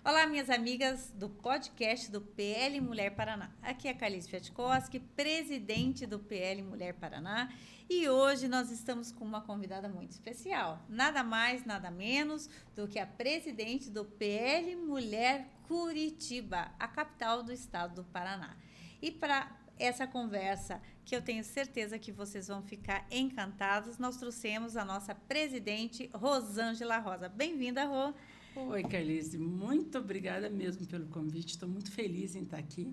Olá, minhas amigas do podcast do PL Mulher Paraná. Aqui é a Carlice Fiatkowski, presidente do PL Mulher Paraná, e hoje nós estamos com uma convidada muito especial. Nada mais, nada menos do que a presidente do PL Mulher Curitiba, a capital do estado do Paraná. E para essa conversa, que eu tenho certeza que vocês vão ficar encantados, nós trouxemos a nossa presidente, Rosângela Rosa. Bem-vinda, Rô. Oi, Carlice, muito obrigada mesmo pelo convite. Estou muito feliz em estar aqui,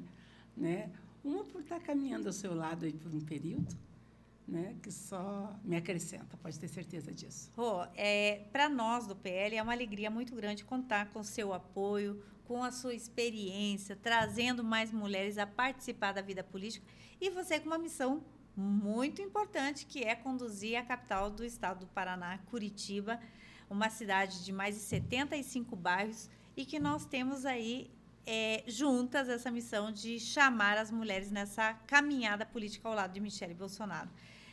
né? Uma por estar caminhando ao seu lado aí por um período, né? Que só me acrescenta, pode ter certeza disso. Rô, para nós do PL é uma alegria muito grande contar com o seu apoio, com a sua experiência, trazendo mais mulheres a participar da vida política e você com uma missão muito importante, que é conduzir a capital do estado do Paraná, Curitiba, uma cidade de mais de 75 bairros e que nós temos aí juntas essa missão de chamar as mulheres nessa caminhada política ao lado de Michele Bolsonaro.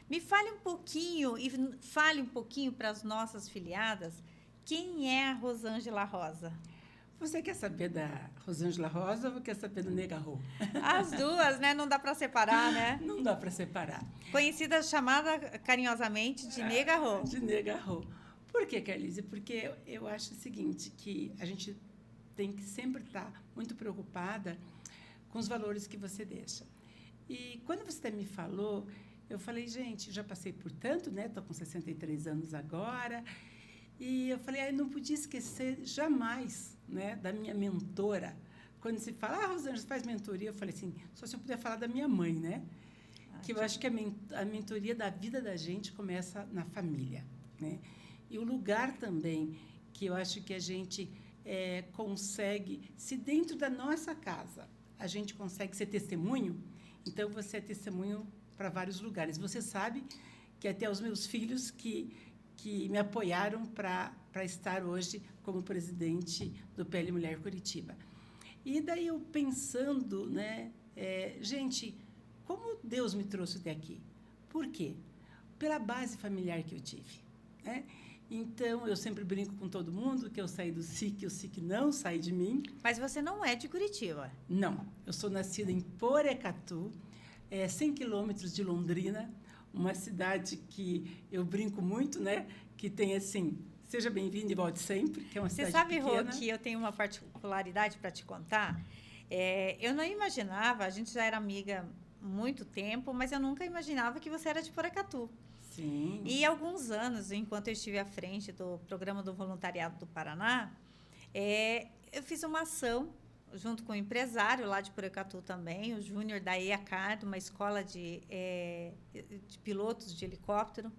Me fale um pouquinho e fale um pouquinho para as nossas filiadas quem é a Rosângela Rosa. Você quer saber da Rosângela Rosa ou quer saber do Nega Rô? As duas, né? Não dá para separar, né? Não dá para separar. Conhecida, chamada carinhosamente de Nega Rô. De Nega Rô. Por que, Carlice? Porque eu acho o seguinte, que a gente tem que sempre estar muito preocupada com os valores que você deixa. E quando você me falou, eu falei, gente, já passei por tanto, né? Estou com 63 anos agora. E eu falei, não podia esquecer jamais, né, da minha mentora. Quando se fala, Rosângela, você faz mentoria? Eu falei assim, só se eu puder falar da minha mãe, né? Que eu acho que a mentoria da vida da gente começa na família, né? E o lugar também que eu acho que a gente consegue, se dentro da nossa casa a gente consegue ser testemunho, então você é testemunho para vários lugares. Você sabe que até os meus filhos que me apoiaram para estar hoje como presidente do PL Mulher Curitiba. E daí eu pensando, né, gente, como Deus me trouxe até aqui? Por quê? Pela base familiar que eu tive, né? Então, eu sempre brinco com todo mundo que eu saí do SIC, o SIC não sai de mim. Mas você não é de Curitiba? Não. Eu sou nascida em Porecatu, 100 quilômetros de Londrina, uma cidade que eu brinco muito, né? Que tem, assim, seja bem-vindo e volte sempre, que é uma cidade pequena. Você sabe, Rô, que eu tenho uma particularidade para te contar? Eu não imaginava, a gente já era amiga há muito tempo, mas eu nunca imaginava que você era de Porecatu. Sim. E há alguns anos, enquanto eu estive à frente do Programa do Voluntariado do Paraná, eu fiz uma ação junto com um empresário lá de Porecatu também, o Júnior da EACAR, de uma escola de pilotos de helicóptero.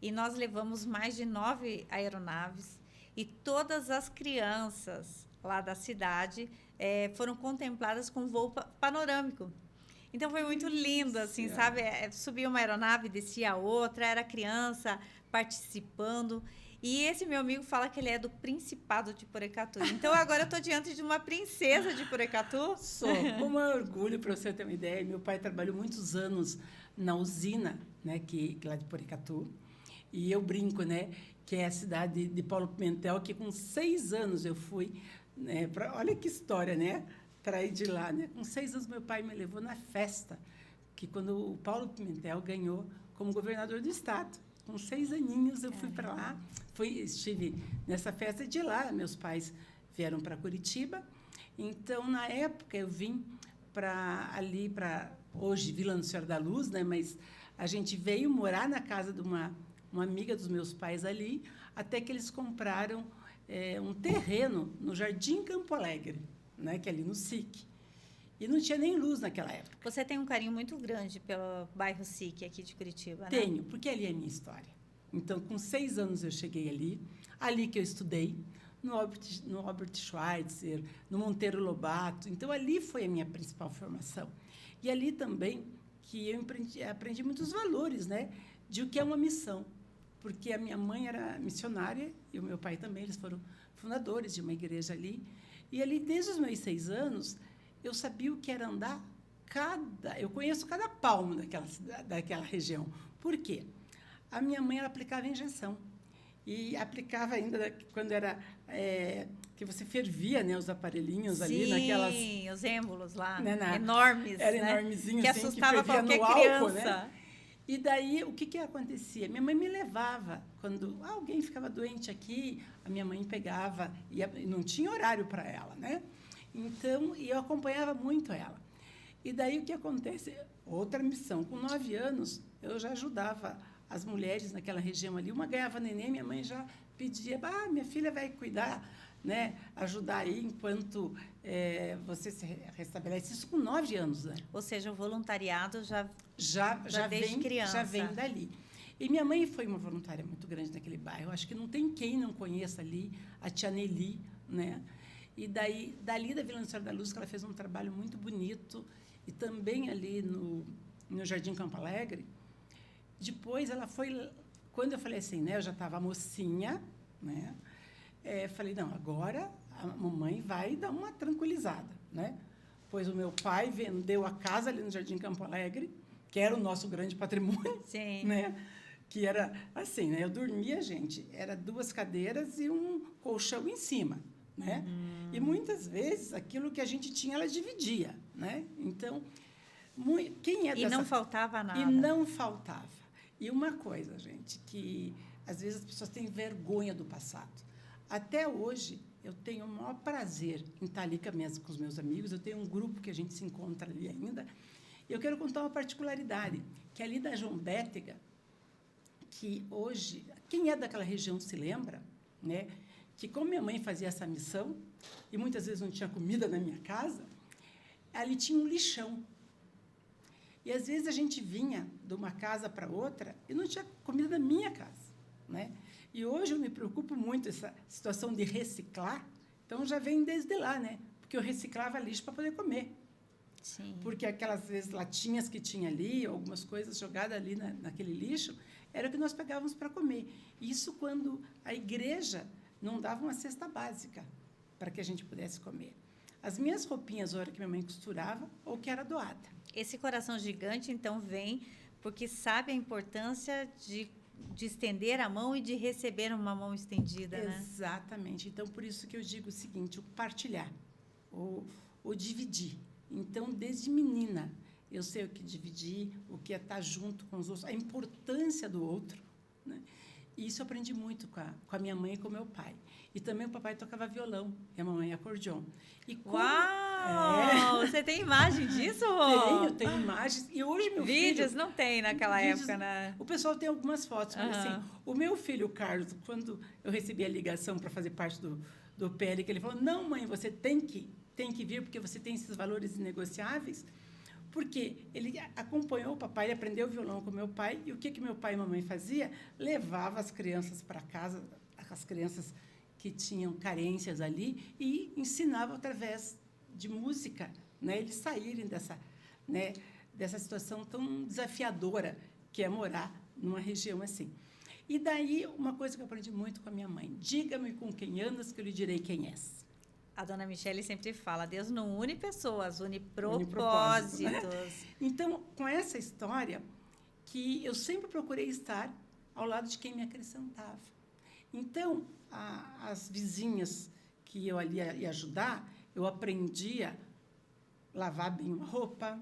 E nós levamos mais de 9 aeronaves e todas as crianças lá da cidade foram contempladas com voo panorâmico. Então, foi muito lindo, assim, sabe? Subia uma aeronave, descia a outra, era criança participando. E esse meu amigo fala que ele é do Principado de Porecatu. Então, agora eu estou diante de uma princesa de Porecatu. Sou. Com maior orgulho, para você ter uma ideia. Meu pai trabalhou muitos anos na usina, né, que lá de Porecatu. E eu brinco, né, que é a cidade de Paulo Pimentel, que com 6 anos eu fui, né, olha que história, né? Para ir de lá, né? Com 6 anos, meu pai me levou na festa, que quando o Paulo Pimentel ganhou como governador do estado. Com 6 aninhos, eu fui para lá, estive nessa festa, e de lá meus pais vieram para Curitiba. Então, na época, eu vim para hoje, Vila Nossa Senhora da Luz, né? Mas a gente veio morar na casa de uma amiga dos meus pais ali, até que eles compraram um terreno no Jardim Campo Alegre, né, que é ali no SIC. E não tinha nem luz naquela época. Você tem um carinho muito grande pelo bairro SIC aqui de Curitiba, né? Tenho, porque ali é a minha história. Então, com 6 anos eu cheguei ali que eu estudei, no Albert Schweitzer, no Monteiro Lobato. Então, ali foi a minha principal formação. E ali também que eu aprendi muitos valores, né, de o que é uma missão. Porque a minha mãe era missionária e o meu pai também, eles foram fundadores de uma igreja ali. E ali, desde os meus 6 anos, eu sabia o que era andar eu conheço cada palmo daquela região. Por quê? A minha mãe ela aplicava injeção. E aplicava ainda quando era que você fervia, né, os aparelhinhos Sim, ali naquelas... Sim, os êmbolos lá, né, enormes, era né? enormezinho, Que assim, assustava que fervia qualquer no álcool, criança. né? E daí, o que acontecia? Minha mãe me levava. Quando alguém ficava doente aqui, a minha mãe pegava, e não tinha horário para ela, né? Então, e eu acompanhava muito ela. E daí, o que acontece? Outra missão. Com 9 anos, eu já ajudava as mulheres naquela região ali. Uma ganhava neném, minha mãe já pedia, minha filha vai cuidar, né? Ajudar aí enquanto você se restabelece. Isso com 9 anos, né? Ou seja, o voluntariado já desde vem, criança. já vem dali. E minha mãe foi uma voluntária muito grande naquele bairro. Acho que não tem quem não conheça ali a tia Nelly, né? E daí, dali da Vila Nossa Senhora da Luz, que ela fez um trabalho muito bonito, e também ali no Jardim Campo Alegre. Depois, ela foi... Quando eu falei assim, né? Eu já estava mocinha, né? Falei, não, agora a mamãe vai dar uma tranquilizada, né? Pois o meu pai vendeu a casa ali no Jardim Campo Alegre, que era o nosso grande patrimônio, Sim. né? Que era assim, né? Eu dormia, gente, era 2 cadeiras e um colchão em cima, né? E muitas vezes aquilo que a gente tinha ela dividia, né? Então, quem é dessa... E não faltava nada. E não faltava. E uma coisa, gente, que às vezes as pessoas têm vergonha do passado. Até hoje, eu tenho o maior prazer em estar ali com os meus amigos. Eu tenho um grupo que a gente se encontra ali ainda. E eu quero contar uma particularidade, que ali da João Bétega, que hoje, quem é daquela região se lembra, né? Que como minha mãe fazia essa missão, e muitas vezes não tinha comida na minha casa, ali tinha um lixão. E, às vezes, a gente vinha de uma casa para outra e não tinha comida na minha casa, né? E hoje eu me preocupo muito essa situação de reciclar, então já vem desde lá, né? Porque eu reciclava lixo para poder comer. Sim. Porque aquelas vezes latinhas que tinha ali, algumas coisas jogadas ali naquele lixo, era o que nós pegávamos para comer. Isso quando a igreja não dava uma cesta básica para que a gente pudesse comer. As minhas roupinhas, a hora que minha mãe costurava, ou que era doada. Esse coração gigante, então, vem porque sabe a importância de estender a mão e de receber uma mão estendida, né? Exatamente. Então, por isso que eu digo o seguinte, o partilhar, o dividir. Então, desde menina, eu sei o que dividir, o que é estar junto com os outros, a importância do outro, né? E isso eu aprendi muito com a minha mãe e com o meu pai. E também o papai tocava violão e a mamãe acordeon. E Uau! Você tem imagem disso? Tenho imagens. E hoje meu vídeos filho... não tem naquela época, né? O pessoal tem algumas fotos, mas assim, o meu filho, Carlos, quando eu recebi a ligação para fazer parte do PL, que ele falou, não, mãe, você tem que vir, porque você tem esses valores inegociáveis, porque ele acompanhou o papai, ele aprendeu violão com meu pai, e o que meu pai e mamãe fazia? Levava as crianças para casa, as crianças que tinham carências ali, e ensinava através de música, né, eles saírem dessa situação tão desafiadora que é morar numa região assim. E daí, uma coisa que eu aprendi muito com a minha mãe, diga-me com quem andas, que eu lhe direi quem és. A dona Michele sempre fala, Deus não une pessoas, une propósitos. Então, com essa história, que eu sempre procurei estar ao lado de quem me acrescentava. Então, as vizinhas que eu ali ia ajudar, eu aprendia a lavar bem uma roupa,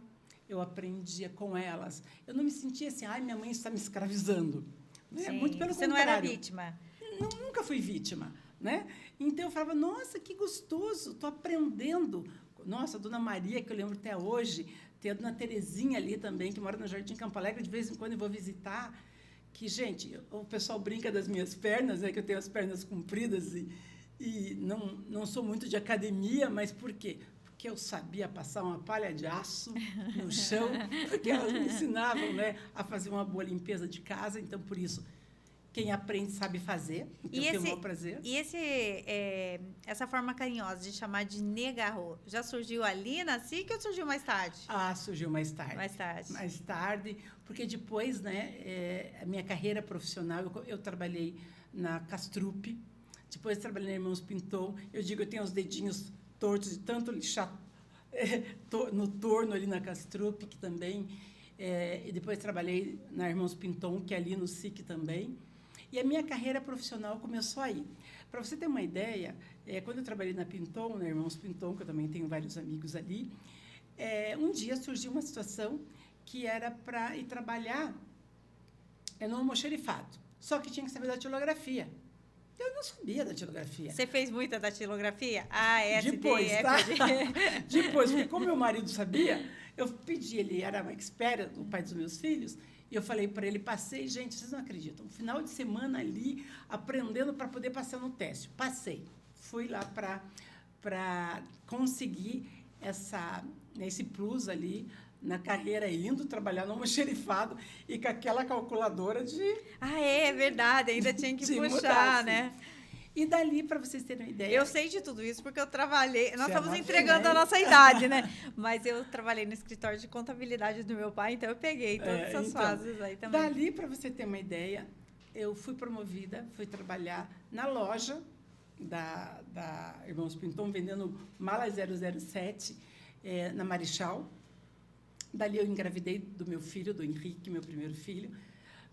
eu aprendia com elas. Eu não me sentia assim, minha mãe está me escravizando. Né? Muito pelo Você contrário. Não era vítima? Nunca fui vítima. Né? Então, eu falava, nossa, que gostoso, estou aprendendo. Nossa, a dona Maria, que eu lembro até hoje, tem a dona Terezinha ali também, que mora no Jardim Campo Alegre, de vez em quando eu vou visitar, que, gente, o pessoal brinca das minhas pernas, né, que eu tenho as pernas compridas e não sou muito de academia, mas por quê? Porque eu sabia passar uma palha de aço no chão, porque elas me ensinavam, né, a fazer uma boa limpeza de casa, então, por isso... Quem aprende sabe fazer, então eu tenho o maior prazer. E essa forma carinhosa de chamar de negarro, já surgiu ali na SIC ou surgiu mais tarde? Surgiu mais tarde. Mais tarde, porque depois, né, a minha carreira profissional, eu trabalhei na Castrup, depois trabalhei na Irmãos Pinton, eu digo, eu tenho os dedinhos tortos de tanto lixar no torno ali na Castrup, que também, e depois trabalhei na Irmãos Pinton, que é ali no SIC também. E a minha carreira profissional começou aí. Para você ter uma ideia, quando eu trabalhei na Pinton, na Irmãos Pinton, que eu também tenho vários amigos ali, um dia surgiu uma situação que era para ir trabalhar no almoxarifado. Só que tinha que saber da datilografia. Eu não sabia da datilografia. Você fez muita datilografia? S, Depois, D, tá? F, G. Depois, porque como meu marido sabia, eu pedi, ele era um expert, o pai dos meus filhos, e eu falei para ele, passei, gente, vocês não acreditam, um final de semana ali, aprendendo para poder passar no teste. Passei. Fui lá para conseguir esse plus ali na carreira, indo trabalhar no almoxarifado e com aquela calculadora de... É verdade, ainda tinha que puxar, mudar, né? E dali, para vocês terem uma ideia... Eu sei de tudo isso porque eu trabalhei... Nós estamos imagina, entregando a nossa idade, né? Mas eu trabalhei no escritório de contabilidade do meu pai, então eu peguei todas essas fases aí também. Dali, para você ter uma ideia, eu fui promovida, fui trabalhar na loja da Irmãos Pinton, vendendo mala 007 na Marechal. Dali eu engravidei do meu filho, do Henrique, meu primeiro filho.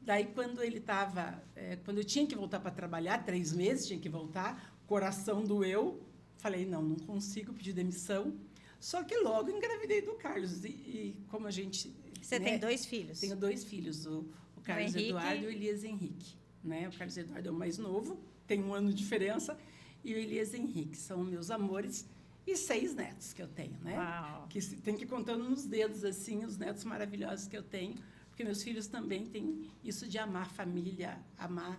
Daí, quando eu tinha que voltar para trabalhar, 3 meses tinha que voltar, coração doeu, falei, não consigo pedir demissão. Só que logo engravidei do Carlos. E como a gente... Você tem 2 filhos? Tenho 2 filhos, o Carlos Eduardo e o Elias Henrique. Né? O Carlos Eduardo é o mais novo, tem 1 ano de diferença, e o Elias Henrique são meus amores. E 6 netos que eu tenho, né? Uau. Que tem que ir contando nos dedos, assim, os netos maravilhosos que eu tenho, porque meus filhos também têm isso de amar a família, amar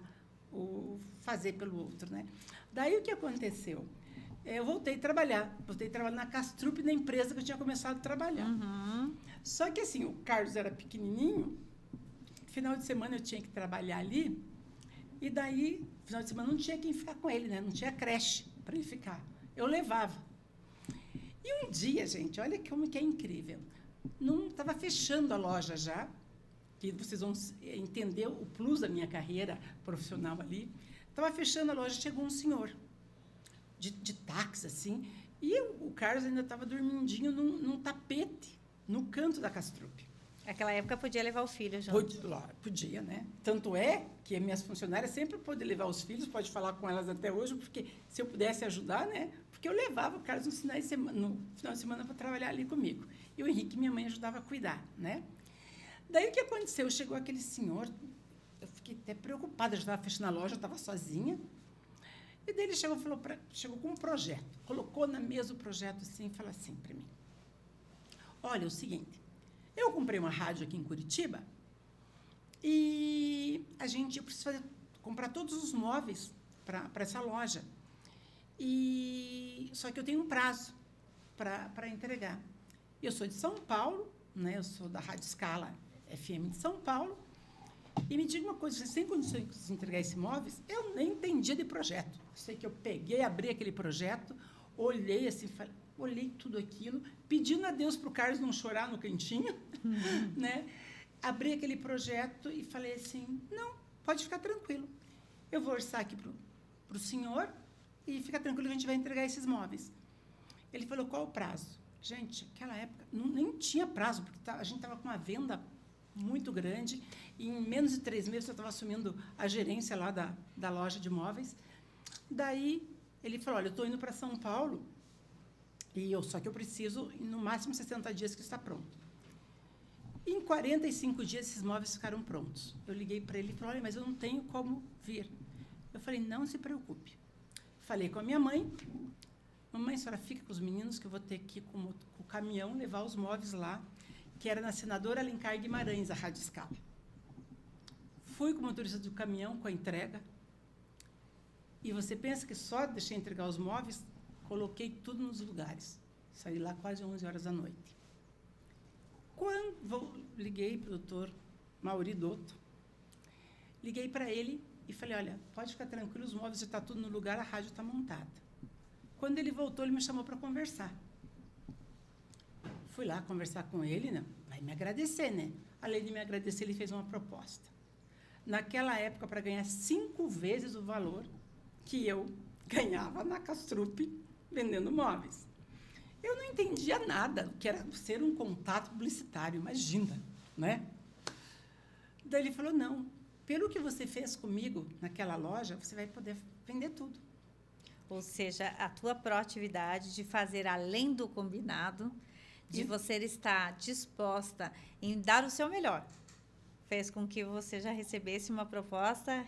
o fazer pelo outro, né? Daí, o que aconteceu? Eu voltei a trabalhar na Castrup, na empresa que eu tinha começado a trabalhar. Uhum. Só que, assim, o Carlos era pequenininho, final de semana eu tinha que trabalhar ali, e daí, final de semana, não tinha quem ficar com ele, né? Não tinha creche para ele ficar. Eu levava. E um dia, gente, olha como que é incrível. Não estava fechando a loja já, que vocês vão entender o plus da minha carreira profissional ali. Estava fechando a loja, chegou um senhor de táxi, assim, e o Carlos ainda estava dormindinho num tapete, no canto da Castrup. Naquela época podia levar o filho junto. Podia, né? Tanto é que as minhas funcionárias sempre podem levar os filhos, pode falar com elas até hoje, porque se eu pudesse ajudar, né? Porque eu levava o Carlos no final de semana para trabalhar ali comigo. E o Henrique, minha mãe, ajudava a cuidar, né? Daí, o que aconteceu? Chegou aquele senhor, eu fiquei até preocupada, já estava fechando a loja, eu estava sozinha. E daí ele chegou com um projeto, colocou na mesa o projeto assim, e falou assim para mim, olha, é o seguinte, eu comprei uma rádio aqui em Curitiba e eu preciso comprar todos os móveis para essa loja. Só que eu tenho um prazo para entregar. Eu sou de São Paulo, né? Eu sou da Rádio Scala FM de São Paulo, e me diga uma coisa, você tem condições de entregar esses móveis? Eu nem entendia de projeto. Sei que eu peguei, abri aquele projeto, olhei assim, olhei tudo aquilo, pedindo a Deus para o Carlos não chorar no cantinho, né? Abri aquele projeto e falei assim, não, pode ficar tranquilo. Eu vou orçar aqui para o senhor e fica tranquilo que a gente vai entregar esses móveis. Ele falou, qual o prazo? Gente, naquela época, nem tinha prazo, porque a gente estava com uma venda muito grande, e em menos de 3 meses eu estava assumindo a gerência lá da loja de móveis. Daí, ele falou, olha, eu estou indo para São Paulo, só que eu preciso, no máximo, 60 dias que está pronto. E em 45 dias, esses móveis ficaram prontos. Eu liguei para ele e falei, olha, mas eu não tenho como vir. Eu falei, não se preocupe. Falei com a minha mãe, mamãe, a senhora fica com os meninos, que eu vou ter que ir com o caminhão levar os móveis lá, que era na Senadora Alencar Guimarães, a Rádio Scala. Fui com o motorista do caminhão, com a entrega, e você pensa que só deixei entregar os móveis, coloquei tudo nos lugares. Saí lá quase 11 horas da noite. Liguei para o doutor Mauri Dotto, liguei para ele e falei, olha, pode ficar tranquilo, os móveis já estão tudo no lugar, a rádio está montada. Quando ele voltou, ele me chamou para conversar. Fui lá conversar com ele, né? Vai me agradecer, né? Além de me agradecer, ele fez uma proposta. Naquela época, para ganhar 5 vezes o valor que eu ganhava na Castrup vendendo móveis. Eu não entendia nada do que era ser um contato publicitário, imagina, né? Daí ele falou, não, pelo que você fez comigo naquela loja, você vai poder vender tudo. Ou seja, a tua proatividade de fazer além do combinado, de você estar disposta em dar o seu melhor, fez com que você já recebesse uma proposta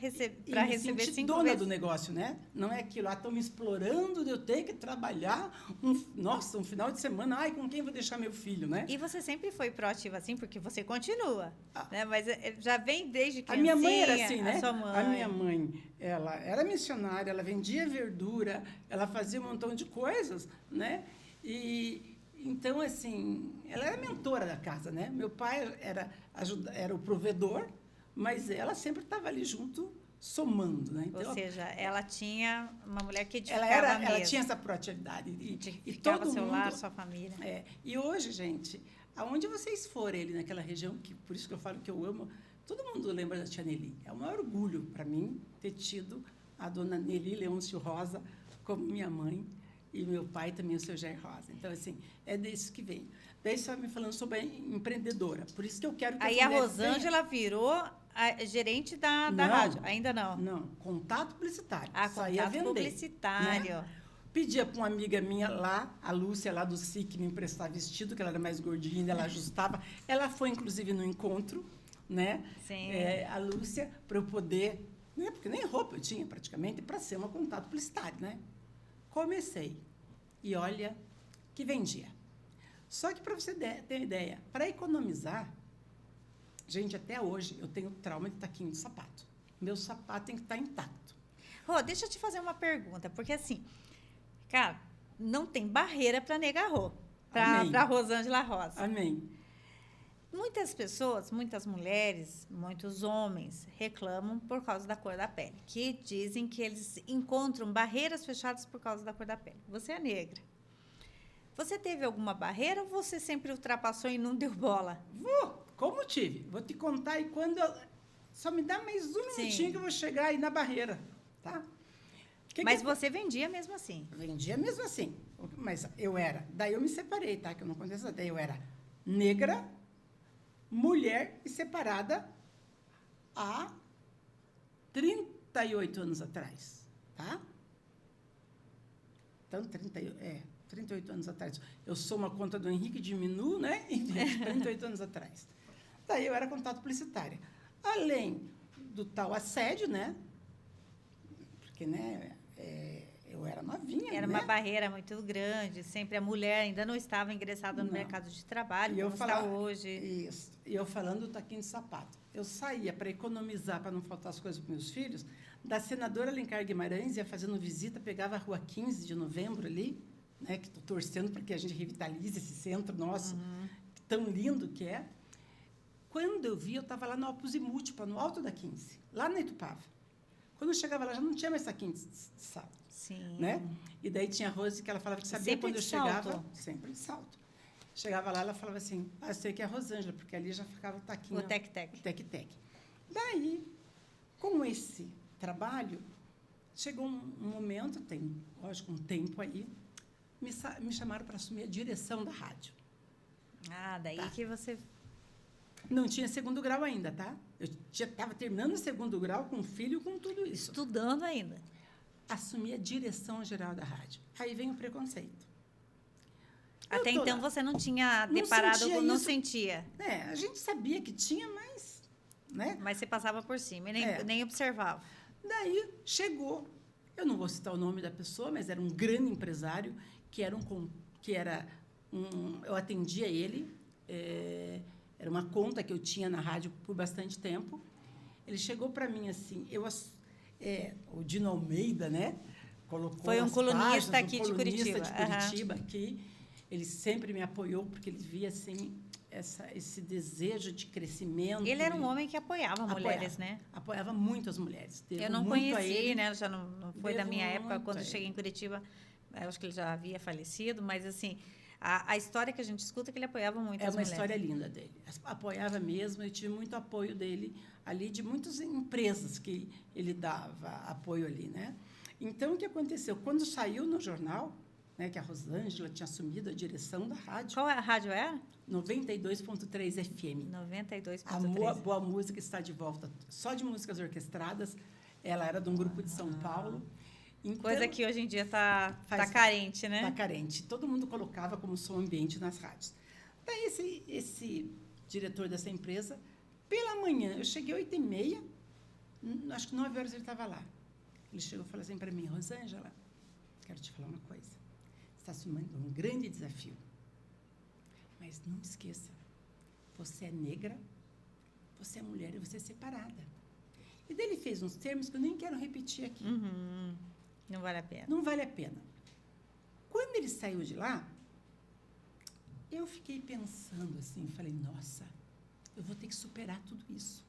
para receber 5 dona vezes. do negócio, né? Não é aquilo, estão me explorando de eu ter que trabalhar, um final de semana, ai, com quem vou deixar meu filho, né? E você sempre foi proativa assim, porque você continua, né? Mas já vem desde criancinha. A minha mãe era assim, né? A sua mãe. A minha mãe, ela era missionária, ela vendia verdura, ela fazia um montão de coisas, né? Então, assim, ela era mentora da casa, né? Meu pai era o provedor, mas ela sempre estava ali junto, somando, né? Então, ou seja, ela tinha uma mulher que edificava ela tinha essa proatividade. E todo seu lar, sua família. E hoje, gente, aonde vocês forem ali naquela região, que por isso que eu falo que eu amo, todo mundo lembra da tia Nelly. É um maior orgulho para mim ter tido a dona Nelly Leôncio Rosa como minha mãe, e meu pai também, o seu Jair Rosa. Então, assim, é disso que vem. Daí você vai me falando sobre a empreendedora. Por isso que eu quero que aí a Rosângela virou a gerente da rádio. Ainda não? Não, contato publicitário. Contato publicitário. Né? Pedia para uma amiga minha lá, a Lúcia, lá do SIC, me emprestar vestido, que ela era mais gordinha, ela ajustava. Ela foi, inclusive, no encontro, né? Sim. A Lúcia, para eu poder... Né? Porque nem roupa eu tinha, praticamente, para ser uma contato publicitário, né? Comecei. E olha que vendia. Só que, para você ter uma ideia, para economizar, gente, até hoje eu tenho trauma de taquinho de sapato. Meu sapato tem que estar intacto. Rô, deixa eu te fazer uma pergunta, porque assim, cara, não tem barreira para negar Rô, para Rosângela Rosa. Amém. Muitas pessoas, muitas mulheres, muitos homens reclamam por causa da cor da pele, que dizem que eles encontram barreiras fechadas por causa da cor da pele. Você é negra. Você teve alguma barreira ou você sempre ultrapassou e não deu bola? Como tive? Vou te contar e quando só me dá mais um minutinho que eu vou chegar aí na barreira, tá? Mas você vendia mesmo assim? Vendia mesmo assim. Mas daí eu me separei, tá? Que eu não contei essa. Daí eu era negra, mulher e separada há 38 anos atrás, tá? Então, 38 anos atrás. Eu sou uma conta do Henrique Diminu, né? 38 anos atrás. Daí eu era contato publicitária. Além do tal assédio, né? Porque, né? Eu era novinha, era, né? Uma barreira muito grande. Sempre a mulher ainda não estava ingressada no mercado de trabalho, como está hoje. Isso. E eu falando do taquinho de sapato. Eu saía para economizar, para não faltar as coisas para meus filhos, da senadora Alencar Guimarães, ia fazendo visita, pegava a rua 15 de novembro ali, né, que estou torcendo para que a gente revitalize esse centro nosso, tão lindo que é. Quando eu vi, eu estava lá no Opus e Múltipla, no alto da 15, lá na Itupava. Quando eu chegava lá, já não tinha mais taquinho de salto. Sim. Né? E daí tinha a Rose, que ela falava que sabia sempre quando eu chegava... Sempre de salto. Chegava lá, ela falava assim, eu sei que é a Rosângela, porque ali já ficava o taquinho... O tec-tec. O tec-tec. Daí, com esse trabalho, chegou um momento, tem, lógico, um tempo aí, me chamaram para assumir a direção da rádio. Daí que você... Não tinha segundo grau ainda, tá? Eu já estava terminando o segundo grau com filho, com tudo isso. Estudando ainda. Assumi a direção geral da rádio. Aí vem o preconceito. Até então você não tinha deparado, não sentia. A gente sabia que tinha, mas... Né? Mas você passava por cima e nem observava. Daí chegou, eu não vou citar o nome da pessoa, mas era um grande empresário, eu atendia ele, era uma conta que eu tinha na rádio por bastante tempo. Ele chegou para mim assim, o Dino Almeida, né? Colocou foi um colunista aqui de Curitiba. Curitiba, que ele sempre me apoiou, porque ele via assim, esse desejo de crescimento. Ele era um homem que apoiava mulheres, né? Apoiava muito as mulheres. Eu não conheci, né? Já não foi da minha época, quando eu cheguei em Curitiba, eu acho que ele já havia falecido, mas assim, a história que a gente escuta é que ele apoiava muito as mulheres. É uma história linda dele. Apoiava mesmo, eu tive muito apoio dele ali, de muitas empresas que ele dava apoio ali, né? Então, o que aconteceu? Quando saiu no jornal, né, que a Rosângela tinha assumido a direção da rádio. Qual a rádio era? 92.3 FM. 92.3. A Boa Música está de volta. Só de músicas orquestradas. Ela era de um grupo de São Paulo. Então, coisa que hoje em dia tá faz- carente, né? tá carente. Todo mundo colocava como som ambiente nas rádios. Daí esse diretor dessa empresa, pela manhã, eu cheguei 8h30, acho que 9 horas ele estava lá. Ele chegou e falou assim para mim: Rosângela, quero te falar uma coisa. Você está assumindo um grande desafio. Mas não esqueça, você é negra, você é mulher e você é separada. E daí ele fez uns termos que eu nem quero repetir aqui. Não vale a pena. Não vale a pena. Quando ele saiu de lá, eu fiquei pensando assim, falei, nossa, eu vou ter que superar tudo isso.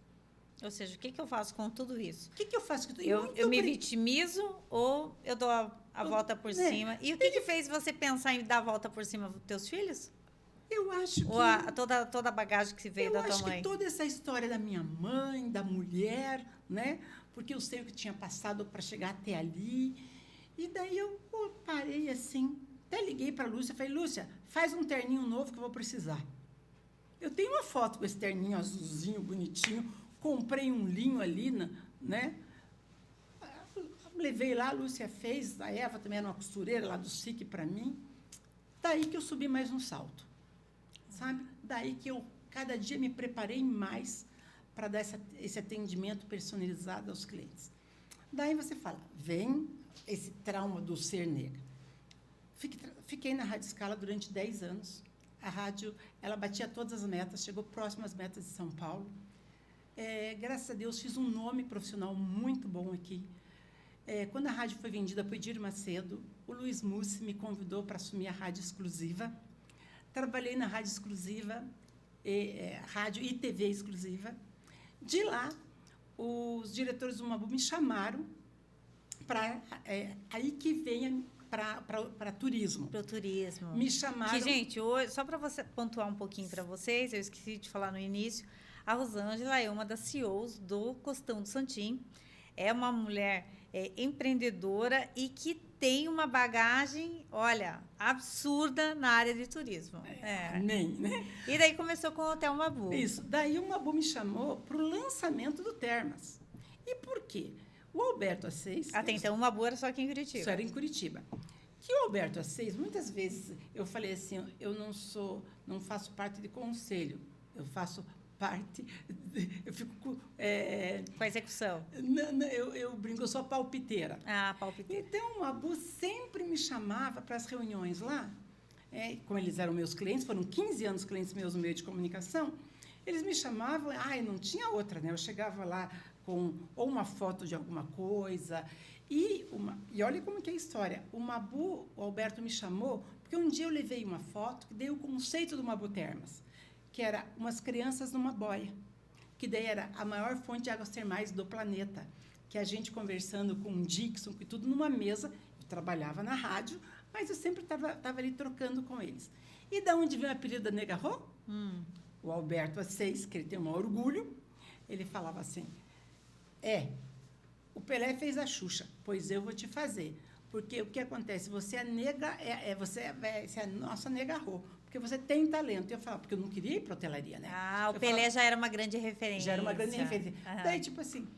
Ou seja, o que eu faço com tudo isso? O que eu faço com tudo Eu me vitimizo ou eu dou a volta por cima? E o que fez você pensar em dar a volta por cima dos teus filhos? Eu acho que... Ou toda a bagagem que veio da tua mãe? Eu acho que toda essa história da minha mãe, da mulher, né? Porque eu sei o que tinha passado para chegar até ali. E daí eu parei assim, até liguei para a Lúcia, falei, Lúcia, faz um terninho novo que eu vou precisar. Eu tenho uma foto com esse terninho azulzinho, bonitinho, comprei um linho ali, né? Levei lá, a Lúcia fez, a Eva também era uma costureira lá do SIC para mim. Daí que eu subi mais um salto, sabe? Daí que eu, cada dia, me preparei mais para dar esse atendimento personalizado aos clientes. Daí você fala, vem esse trauma do ser negra. Fiquei na Rádio Scala durante 10 anos. A rádio, ela batia todas as metas, chegou próximo às metas de São Paulo. Graças a Deus, fiz um nome profissional muito bom aqui. Quando a rádio foi vendida para o Edir Macedo, o Luiz Mussi me convidou para assumir a Rádio Exclusiva. Trabalhei na Rádio Exclusiva, Rádio e TV Exclusiva. De lá, os diretores do Mabu me chamaram para... aí que vem para turismo. Para o turismo. Me chamaram... Que, gente, hoje, só para você pontuar um pouquinho para vocês, eu esqueci de falar no início, a Rosângela é uma das CEOs do Costão do Santim. É uma mulher empreendedora e que tem uma bagagem, olha, absurda na área de turismo. Nem, né? E daí começou com o Hotel Mabu. Isso. Daí o Mabu me chamou para o lançamento do Termas. E por quê? O Alberto Assis... Até então, o Mabu era só aqui em Curitiba. Isso era em Curitiba. Que o Alberto Assis, muitas vezes, eu falei assim, eu não faço parte de conselho, eu faço parte... Eu fico com a execução. Eu brinco, eu sou palpiteira. Palpiteira. Então, o Mabu sempre me chamava para as reuniões lá. Como eles eram meus clientes, foram 15 anos clientes meus no meio de comunicação, eles me chamavam, não tinha outra, né? Eu chegava lá com ou uma foto de alguma coisa, e olha como que é a história. O Mabu, o Alberto me chamou, porque um dia eu levei uma foto que dei o conceito do Mabu Termas, que era umas crianças numa boia, que daí era a maior fonte de águas termais do planeta, que a gente conversando com o Dixon, que tudo numa mesa, eu trabalhava na rádio, mas eu sempre estava ali trocando com eles. E da onde veio o apelido da Nega Rô? O Alberto Assis, que ele tem um orgulho, ele falava assim, o Pelé fez a Xuxa, pois eu vou te fazer. Porque o que acontece? Você é nega, você é a nossa Nega Rô, porque você tem talento. Eu falava, porque eu não queria ir para hotelaria, né? O Pelé já era uma grande referência. Já era uma grande referência. Daí, tipo assim,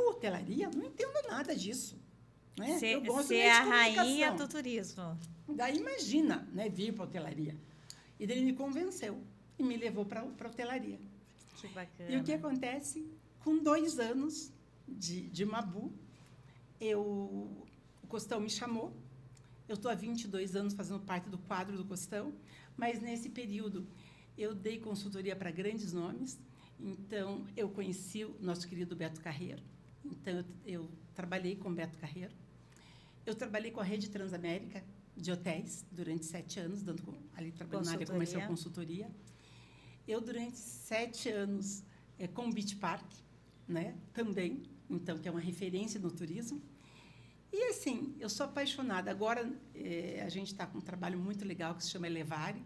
hotelaria, não entendo nada disso. Né? Eu gosto de a rainha do turismo. Daí, imagina, né, vir para a hotelaria. E daí ele me convenceu e me levou para a hotelaria. Que bacana. E o que acontece? Com 2 anos de Mabu, o Costão me chamou. Eu estou há 22 anos fazendo parte do quadro do Costão, mas nesse período eu dei consultoria para grandes nomes. Então, eu conheci o nosso querido Beto Carreiro. Então, eu trabalhei com o Beto Carreiro. Eu trabalhei com a Rede Transamérica de hotéis durante 7 anos, trabalhando na área comercial consultoria. Eu, durante 7 anos, com o Beach Park, né, também, então, que é uma referência no turismo. E, assim, eu sou apaixonada. Agora, a gente está com um trabalho muito legal que se chama Elevare,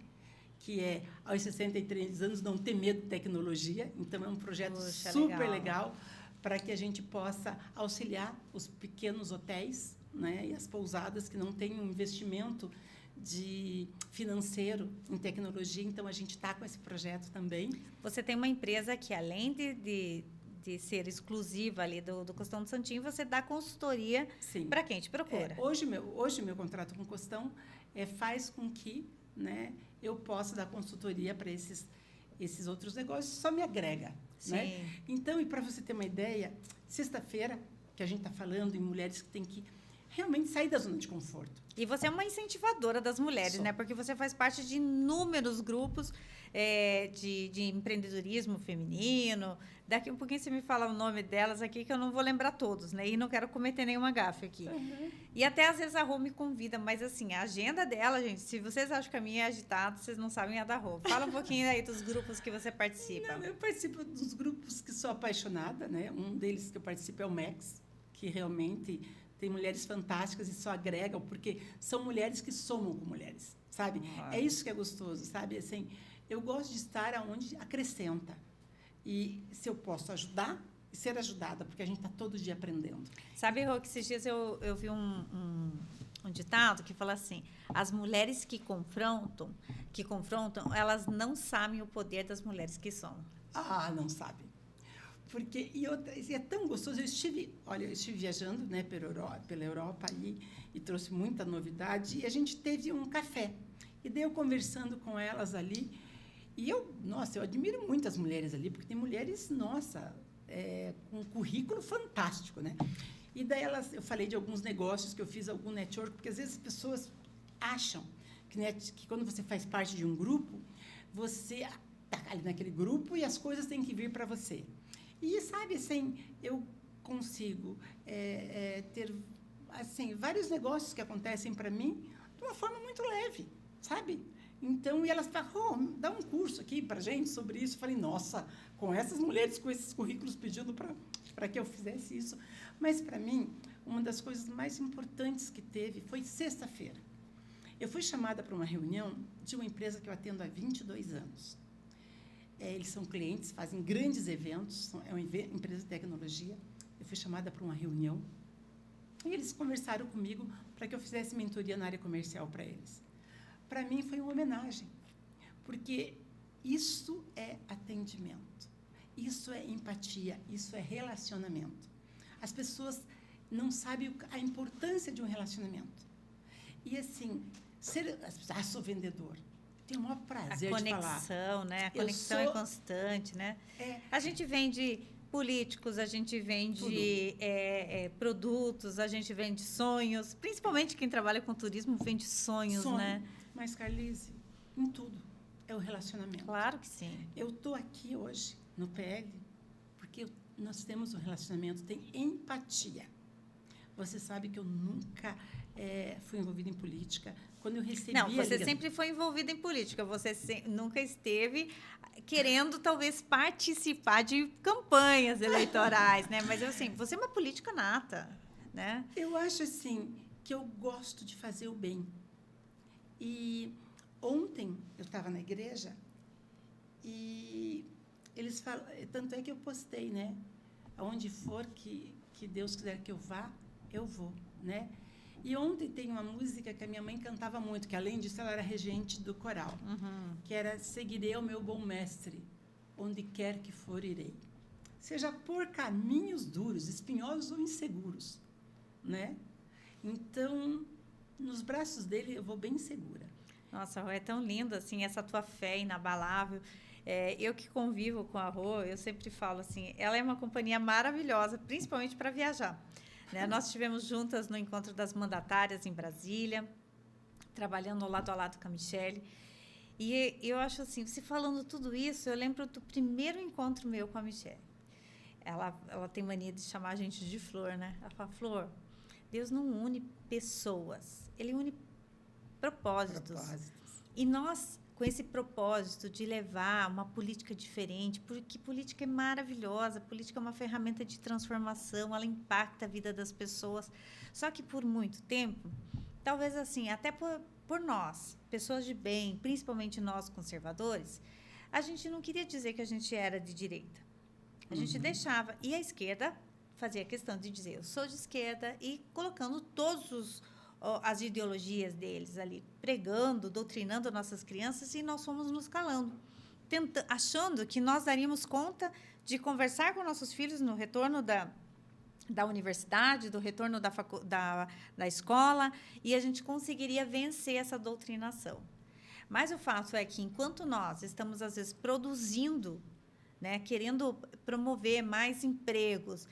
que é, aos 63 anos, não ter medo de tecnologia. Então, é um projeto super legal para que a gente possa auxiliar os pequenos hotéis, né, e as pousadas que não têm um investimento financeiro em tecnologia. Então, a gente está com esse projeto também. Você tem uma empresa que, além de de ser exclusiva ali do Costão do Santinho, você dá consultoria para quem te procura. Hoje meu contrato com o Costão faz com que, né, eu possa dar consultoria para esses outros negócios, só me agrega. Né? Então, e para você ter uma ideia, sexta-feira, que a gente está falando em mulheres que têm que realmente sair da zona de conforto. E você é uma incentivadora das mulheres, né? Porque você faz parte de inúmeros grupos de empreendedorismo feminino. Daqui um pouquinho você me fala o nome delas aqui, que eu não vou lembrar todos, né? E não quero cometer nenhuma gafe aqui. E até às vezes a Rô me convida, mas assim, a agenda dela, gente, se vocês acham que a minha é agitada, vocês não sabem a da Rô. Fala um pouquinho aí dos grupos que você participa. Não, eu participo dos grupos que sou apaixonada, né? Um deles que eu participo é o MEX, que realmente tem mulheres fantásticas e só agregam, porque são mulheres que somam com mulheres, sabe? É isso que é gostoso, sabe? Assim, eu gosto de estar onde acrescenta. E se eu posso ajudar, e ser ajudada, porque a gente está todo dia aprendendo. Sabe, Rô, que esses dias eu vi um ditado que fala assim: as mulheres que confrontam, elas não sabem o poder das mulheres que são. Ah, não sabem. Porque, e é tão gostoso, eu estive viajando, né, pela Europa ali, e trouxe muita novidade, e a gente teve um café. E daí eu conversando com elas ali, e eu admiro muito as mulheres ali, porque tem mulheres, com um currículo fantástico, né? E daí eu falei de alguns negócios que eu fiz, algum network, porque às vezes as pessoas acham que quando você faz parte de um grupo, você está ali naquele grupo e as coisas têm que vir para você. E, sabe, assim, eu consigo ter, assim, vários negócios que acontecem para mim de uma forma muito leve, sabe? Então, e elas falam, dá um curso aqui para gente sobre isso. Eu falei, nossa, com essas mulheres, com esses currículos pedindo para que eu fizesse isso. Mas, para mim, uma das coisas mais importantes que teve foi sexta-feira. Eu fui chamada para uma reunião de uma empresa que eu atendo há 22 anos. Eles são clientes, fazem grandes eventos, é uma empresa de tecnologia. Eu fui chamada para uma reunião e eles conversaram comigo para que eu fizesse mentoria na área comercial para eles. Para mim foi uma homenagem, porque isso é atendimento, isso é empatia, isso é relacionamento. As pessoas não sabem a importância de um relacionamento. E assim, sou vendedor. Tenho o maior prazer de falar. A conexão, né? A conexão é constante, né? A gente vende políticos, a gente vende produtos, a gente vende sonhos. Principalmente quem trabalha com turismo vende sonhos, né? Mas, Carlise, em tudo é o relacionamento. Claro que sim. Eu estou aqui hoje, no PL, porque nós temos um relacionamento, tem empatia. Você sabe que eu nunca fui envolvida em política. Quando eu recebi você sempre foi envolvida em política. Você nunca esteve querendo, talvez, participar de campanhas eleitorais, né? Mas, assim, você é uma política nata, né? Eu acho, assim, que eu gosto de fazer o bem. E ontem eu estava na igreja e eles falam... Tanto é que eu postei, né? Aonde for que Deus quiser que eu vá, eu vou, né? E ontem tem uma música que a minha mãe cantava muito, que além disso ela era regente do coral, que era Seguirei ao meu bom mestre, onde quer que for irei. Seja por caminhos duros, espinhosos ou inseguros, né? Então, nos braços dele eu vou bem segura. Nossa, Rô, é tão lindo, assim, essa tua fé inabalável. Eu que convivo com a Rô, eu sempre falo assim, ela é uma companhia maravilhosa, principalmente para viajar. Né? Nós estivemos juntas no encontro das mandatárias em Brasília, trabalhando lado a lado com a Michele. E eu acho assim, você falando tudo isso, eu lembro do primeiro encontro meu com a Michele. Ela tem mania de chamar a gente de Flor, né? Ela fala, Flor, Deus não une pessoas, Ele une propósitos. E nós, com esse propósito de levar uma política diferente, porque política é maravilhosa, política é uma ferramenta de transformação, ela impacta a vida das pessoas. Só que por muito tempo, talvez assim, até por nós, pessoas de bem, principalmente nós conservadores, a gente não queria dizer que a gente era de direita. A gente deixava. E a esquerda fazia questão de dizer, eu sou de esquerda, e colocando as ideologias deles ali, pregando, doutrinando nossas crianças, e nós fomos nos calando. achando que nós daríamos conta de conversar com nossos filhos no retorno da universidade, do retorno da escola, e a gente conseguiria vencer essa doutrinação. Mas o fato é que, enquanto nós estamos, às vezes, produzindo, né, querendo promover mais empregos,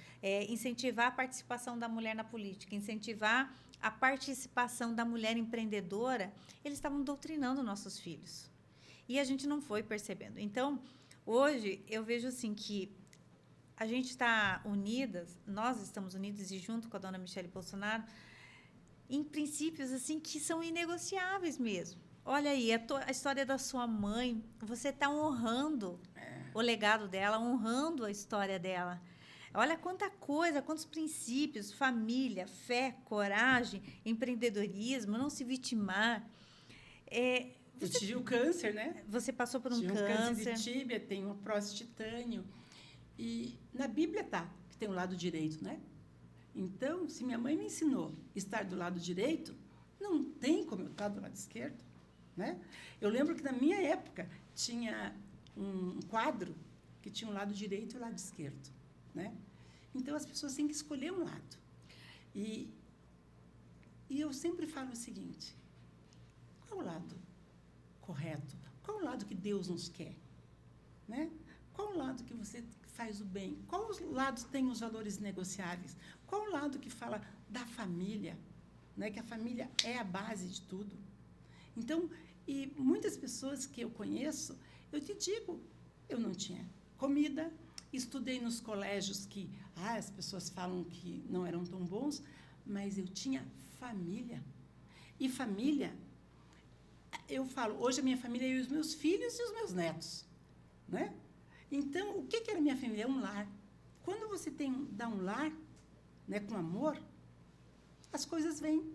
incentivar a participação da mulher na política, incentivar a participação da mulher empreendedora, eles estavam doutrinando nossos filhos. E a gente não foi percebendo. Então, hoje, eu vejo assim que a gente está unidas, nós estamos unidas, e junto com a dona Michele Bolsonaro, em princípios assim que são inegociáveis mesmo. Olha aí, a história da sua mãe, você está honrando o legado dela, honrando a história dela. Olha quanta coisa, quantos princípios, família, fé, coragem, empreendedorismo, não se vitimar. Eu tive o câncer, né? Você passou por um câncer. Tive um câncer de tíbia, tenho uma próstata de titânio. E na Bíblia que tem o lado direito, né? Então, se minha mãe me ensinou a estar do lado direito, não tem como eu estar do lado esquerdo, né? Eu lembro que na minha época tinha um quadro que tinha o lado direito e o lado esquerdo, né? Então as pessoas têm que escolher um lado. E eu sempre falo o seguinte: qual o lado correto? Qual o lado que Deus nos quer, né? Qual o lado que você faz o bem? Qual os lados tem os valores negociáveis? Qual o lado que fala da família, né? Que a família é a base de tudo. Então, e muitas pessoas que eu conheço, eu te digo, eu não tinha comida, estudei nos colégios que as pessoas falam que não eram tão bons, mas eu tinha família. E família, eu falo, hoje a minha família é os meus filhos e os meus netos, né? Então, o que era a minha família? É um lar. Quando você dá um lar, né, com amor, as coisas vêm,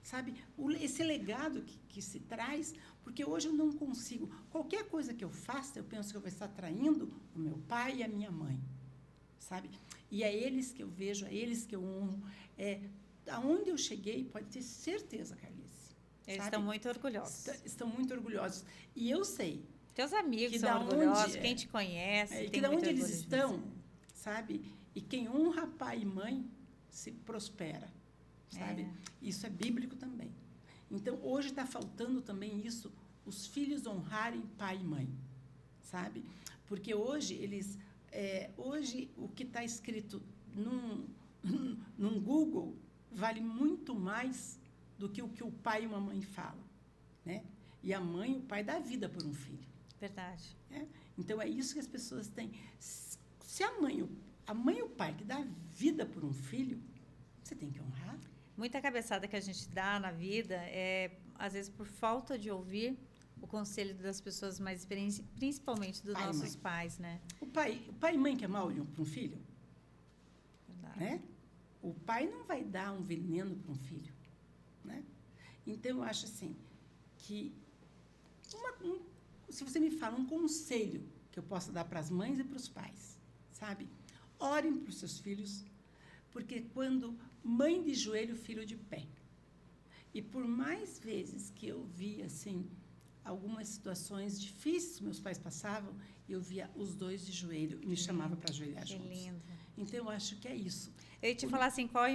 sabe? Esse legado que se traz, porque hoje eu não consigo. Qualquer coisa que eu faça, eu penso que eu vou estar traindo o meu pai e a minha mãe, sabe? E é eles que eu vejo, é eles que eu honro. Aonde eu cheguei, pode ter certeza, Carlice. Eles estão muito orgulhosos. Estão muito orgulhosos. E eu sei. Teus amigos são orgulhosos, quem te conhece. Que da onde eles estão, sabe? E quem honra pai e mãe se prospera, sabe? Isso é bíblico também. Então, hoje está faltando também isso, os filhos honrarem pai e mãe, sabe? Porque hoje hoje o que está escrito num Google vale muito mais do que o pai e uma mãe falam, né? E a mãe e o pai dá vida por um filho. Verdade. Então, é isso que as pessoas têm. Se a mãe e o pai que dá vida por um filho, você tem que honrar. Muita cabeçada que a gente dá na vida às vezes, por falta de ouvir o conselho das pessoas mais experientes, principalmente dos nossos pais, né? O pai e mãe que é mal para um filho, verdade, né? O pai não vai dar um veneno para um filho, né? Então, eu acho assim, que se você me fala um conselho que eu possa dar para as mães e para os pais, sabe? Orem para os seus filhos, porque quando mãe de joelho, filho de pé. E por mais vezes que eu vi, assim, algumas situações difíceis que meus pais passavam, eu via os dois de joelho e me chamava para ajoelhar juntos. Que lindo. Então, eu acho que é isso. Eu ia te falar assim, qual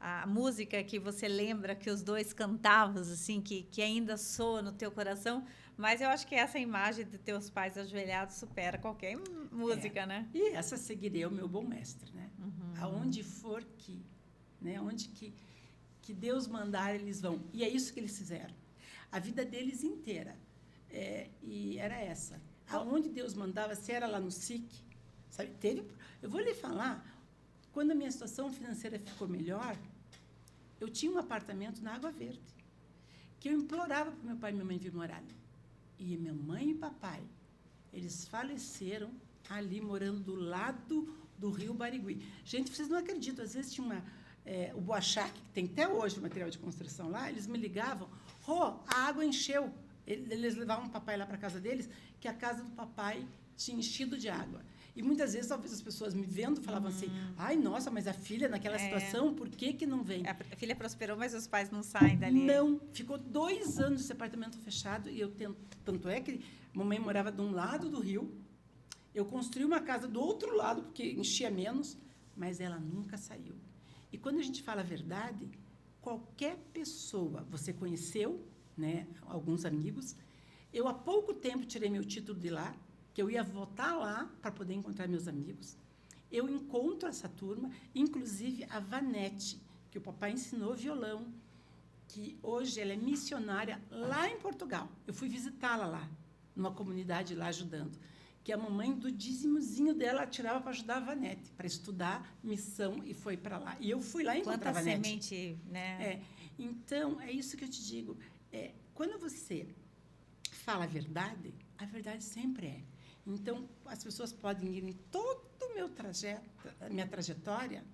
a música que você lembra que os dois cantavam, assim, que ainda soa no teu coração, mas eu acho que essa imagem de teus pais ajoelhados supera qualquer música, né? E essa seguirei o meu bom mestre, né? Uhum. Aonde for que, né? Onde que Deus mandar, eles vão. E é isso que eles fizeram. A vida deles inteira. E era essa. Aonde Deus mandava, se era lá no SIC, sabe? Eu vou lhe falar, quando a minha situação financeira ficou melhor, eu tinha um apartamento na Água Verde, que eu implorava para meu pai e minha mãe vir morar ali. E minha mãe e papai, eles faleceram ali, morando do lado do rio Barigui. Gente, vocês não acreditam, às vezes tinha o Boachac, que tem até hoje material de construção lá, eles me ligavam, a água encheu. Eles levavam o papai lá para a casa deles, que a casa do papai tinha enchido de água. E muitas vezes, talvez as pessoas me vendo falavam assim, ai, nossa, mas a filha naquela situação, por que não vem? A filha prosperou, mas os pais não saem dali. Não, ficou 2 anos esse apartamento fechado, e tanto é que mamãe morava de um lado do rio, eu construí uma casa do outro lado, porque enchia menos, mas ela nunca saiu. E quando a gente fala a verdade, qualquer pessoa, você conheceu, né, alguns amigos, eu há pouco tempo tirei meu título de lá, que eu ia votar lá para poder encontrar meus amigos. Eu encontro essa turma, inclusive a Vanete, que o papai ensinou violão, que hoje ela é missionária lá em Portugal. Eu fui visitá-la lá, numa comunidade lá ajudando. Que a mamãe, do dízimozinho dela, tirava para ajudar a Vanete, para estudar missão, e foi para lá. E eu fui lá encontrar a Vanete. Quanta semente, né? Então, é isso que eu te digo. Quando você fala a verdade sempre é. Então, as pessoas podem ir em todo o meu trajeto, a minha trajetória,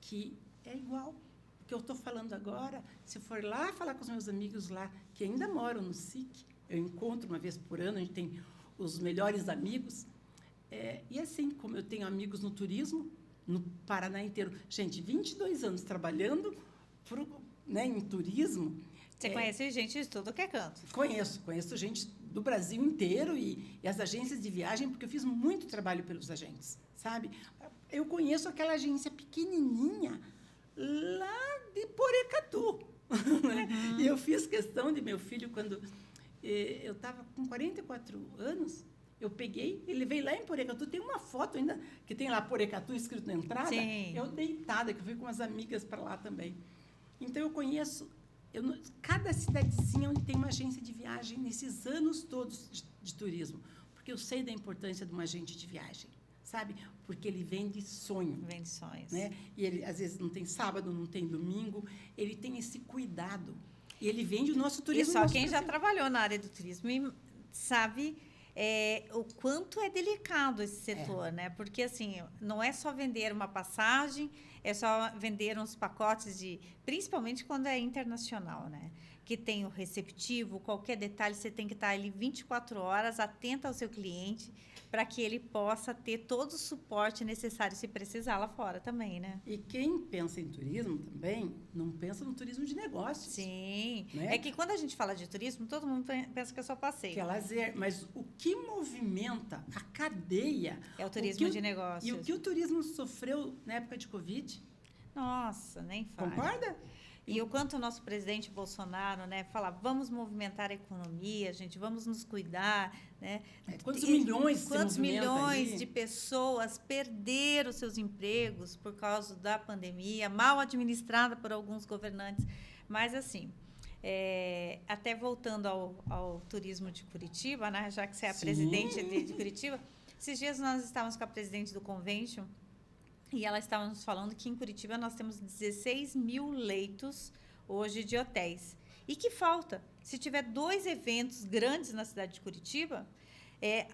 que é igual. O que eu estou falando agora, se for lá falar com os meus amigos lá, que ainda moram no SIC, eu encontro uma vez por ano, a gente tem os melhores amigos. E assim, como eu tenho amigos no turismo, no Paraná inteiro. Gente, 22 anos trabalhando em turismo. Você conhece gente de tudo que é canto? Conheço gente do Brasil inteiro e as agências de viagem, porque eu fiz muito trabalho pelos agentes, sabe? Eu conheço aquela agência pequenininha lá de Porecatu. Uhum. E eu fiz questão de meu filho, quando eu estava com 44 anos, eu peguei e levei lá em Porecatu. Tem uma foto ainda, que tem lá Porecatu escrito na entrada. Sim. Eu deitada, que eu fui com umas amigas para lá também. Então, eu conheço cada cidadezinha onde tem uma agência de viagem nesses anos todos de turismo. Porque eu sei da importância de um agente de viagem, sabe? Porque ele vende sonho. Vende sonhos. Né? E ele, às vezes, não tem sábado, não tem domingo. Ele tem esse cuidado. E ele vende o nosso turismo. E só quem já trabalhou na área do turismo sabe o quanto é delicado esse setor, né? Porque, assim, não é só vender uma passagem, é só vender uns pacotes principalmente quando é internacional, né? Que tem o receptivo, qualquer detalhe, você tem que estar ali 24 horas, atento ao seu cliente, para que ele possa ter todo o suporte necessário, se precisar, lá fora também, né? E quem pensa em turismo também, não pensa no turismo de negócios. Sim. Né? É que quando a gente fala de turismo, todo mundo pensa que é só passeio. Que é lazer. Mas o que movimenta a cadeia... É o turismo de negócios. E o que o turismo sofreu na época de Covid? Nossa, nem fala. Concorda? E o quanto o nosso presidente Bolsonaro, né, fala, vamos movimentar a economia, gente, vamos nos cuidar, né? Quantos milhões de pessoas perderam seus empregos por causa da pandemia, mal administrada por alguns governantes. Mas, assim, até voltando ao turismo de Curitiba, né, já que você é a presidente de Curitiba, esses dias nós estávamos com a presidente do Convention, e ela estava nos falando que em Curitiba nós temos 16 mil leitos hoje de hotéis. E que falta? Se tiver 2 eventos grandes na cidade de Curitiba,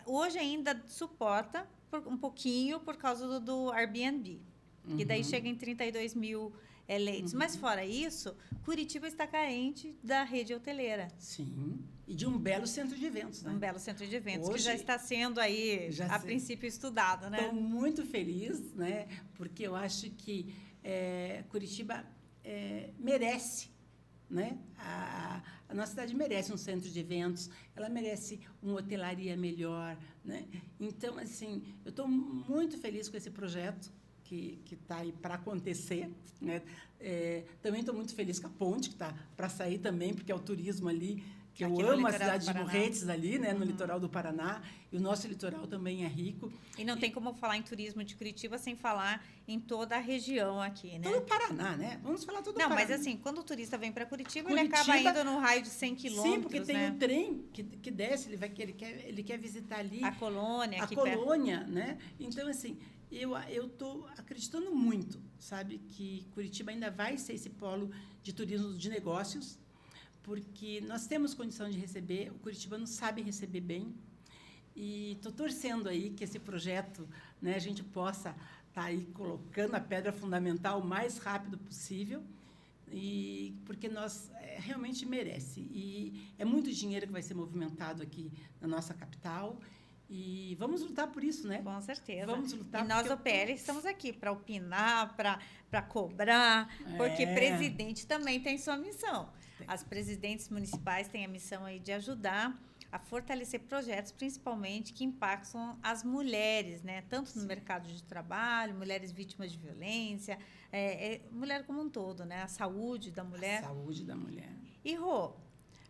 hoje ainda suporta um pouquinho por causa do Airbnb. Uhum. E daí chega em 32 mil leitos. Mas, fora isso, Curitiba está carente da rede hoteleira. Sim. E de um belo centro de eventos, né? Um belo centro de eventos, hoje, que já está sendo aí, a princípio, estudado, né? Estou muito feliz, né? Porque eu acho que Curitiba merece, né? A nossa cidade merece um centro de eventos, ela merece uma hotelaria melhor, né? Então, assim, eu estou muito feliz com esse projeto que está aí para acontecer, né? Também estou muito feliz com a ponte, que está para sair também, porque é o turismo ali, que eu amo a cidade de Morretes ali, né, no litoral do Paraná, e o nosso litoral também é rico. E não tem como falar em turismo de Curitiba sem falar em toda a região aqui, né? Todo o Paraná, né? Vamos falar todo o Paraná. Não, mas assim, quando o turista vem para Curitiba, ele acaba indo num raio de 100 quilômetros, sim, porque tem um trem que desce, ele quer visitar ali... A colônia. A colônia, né? Então, assim, eu estou acreditando muito, sabe, que Curitiba ainda vai ser esse polo de turismo de negócios, porque nós temos condição de receber, o curitibano sabe receber bem, e estou torcendo aí que esse projeto, né, a gente possa estar aí colocando a pedra fundamental o mais rápido possível, porque nós realmente merece. E é muito dinheiro que vai ser movimentado aqui na nossa capital, E vamos lutar por isso, né? Com certeza. Vamos lutar. E nós do PL estamos aqui para opinar, para cobrar, porque presidente também tem sua missão. As presidentes municipais têm a missão aí de ajudar a fortalecer projetos, principalmente que impactam as mulheres, né? Tanto no mercado de trabalho, mulheres vítimas de violência, mulher como um todo, né? A saúde da mulher. A saúde da mulher. E, Rô,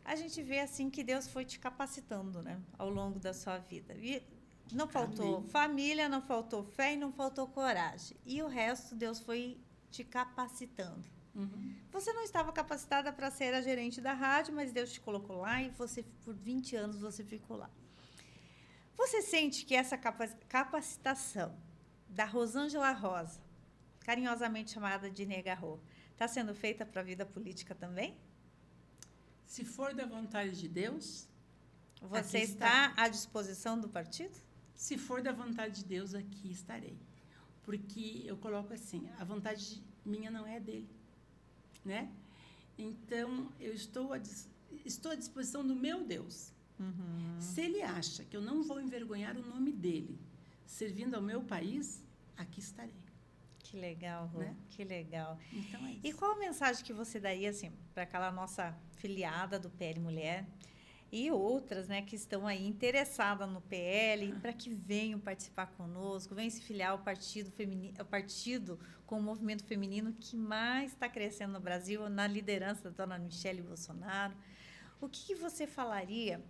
a gente vê assim que Deus foi te capacitando, né? Ao longo da sua vida. E não faltou família, não faltou fé e não faltou coragem. E o resto, Deus foi te capacitando. Uhum. Você não estava capacitada para ser a gerente da rádio, mas Deus te colocou lá e você, por 20 anos, você ficou lá. Você sente que essa capacitação da Rosângela Rosa, carinhosamente chamada de Nega Rô, está sendo feita para a vida política também? Se for da vontade de Deus... Você está à disposição do partido? Se for da vontade de Deus, aqui estarei. Porque eu coloco assim, a vontade minha não é dele. Né? Então, eu estou à disposição do meu Deus. Uhum. Se ele acha que eu não vou envergonhar o nome dele, servindo ao meu país, aqui estarei. Que legal, Rô. Né? Que legal. Então é isso. E qual a mensagem que você daria assim, para aquela nossa filiada do PL Mulher e outras, né, que estão aí interessadas no PL, para que venham participar conosco, venham se filiar ao partido feminino, ao partido com o movimento feminino que mais está crescendo no Brasil, na liderança da dona Michele Bolsonaro. O que você falaria